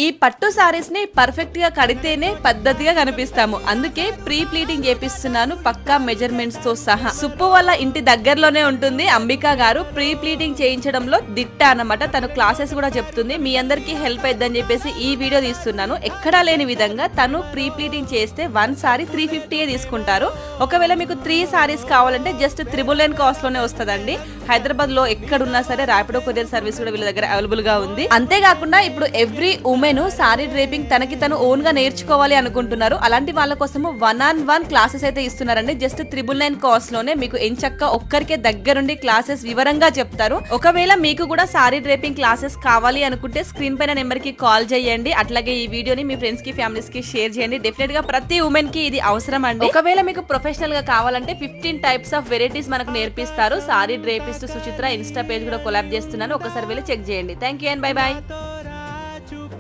ఈ పట్టు సారీస్ ని పర్ఫెక్ట్ గా కడితేనే పద్ధతిగా కనిపిస్తాము. అందుకే ప్రీ ప్లీటింగ్ చేపిస్తున్నాను, పక్కా మెజర్మెంట్స్ తో సహా. సుప్పు వాళ్ళ ఇంటి దగ్గరలోనే ఉంటుంది అంబికా గారు. ప్రీ ప్లీటింగ్ చేయించడంలో దిట్ట అన్నమాట. తను క్లాసెస్ కూడా చెప్తుంది. మీ అందరికి హెల్ప్ అయిద్దని చెప్పేసి ఈ వీడియో తీస్తున్నాను. ఎక్కడా లేని విధంగా తను ప్రీ ప్లీటింగ్ చేస్తే 1 సారీ 350 తీసుకుంటారు. ఒకవేళ మీకు 3 సారీస్ కావాలంటే జస్ట్ 999 కాస్ట్ లోనే వస్తుందండి. హైదరాబాద్ లో ఎక్కడున్నా సరే ర్యాపిడో కొరియర్ సర్వీస్ కూడా వీళ్ళ దగ్గర అవైలబుల్ గా ఉంది. అంతేకాకుండా ఇప్పుడు ఎవ్రీ ఉమెన్ సారీ డ్రేపింగ్ తనకి తను ఓన్ గా నేర్చుకోవాలి అనుకుంటున్నారు. అలాంటి వాళ్ళ కోసము 1-on-1 క్లాసెస్ అయితే ఇస్తున్నారండి. జస్ట్ 999 కాస్ట్ లోనే మీకు ఎంచక్క ఒక్కరికే దగ్గరుండి క్లాసెస్ వివరంగా చెప్తారు. ఒకవేళ మీకు కూడా సారీ డ్రేపింగ్ క్లాసెస్ కావాలి అనుకుంటే స్క్రీన్ పైన నెంబర్ కి కాల్ చేయండి. అట్లాగే ఈ వీడియోని మీ ఫ్రెండ్స్ కి ఫ్యామిలీస్ కి షేర్ చేయండి. డెఫినెట్ గా ప్రతి ఉమెన్ కి ఇది అవసరం అండి. ఒకవేళ మీకు ప్రొఫెషనల్ గా కావాలంటే 15 టైప్స్ ఆఫ్ వెరైటీస్ మనకు నేర్పిస్తారు. సారీ డ్రేపిస్ట్ సుచిత్ర ఇన్స్టా పేజ్ కూడా కొలాబ్ చేస్తున్నాను. ఒకసారి వెళ్ళి చెక్ చేయండి. Thank you and by by.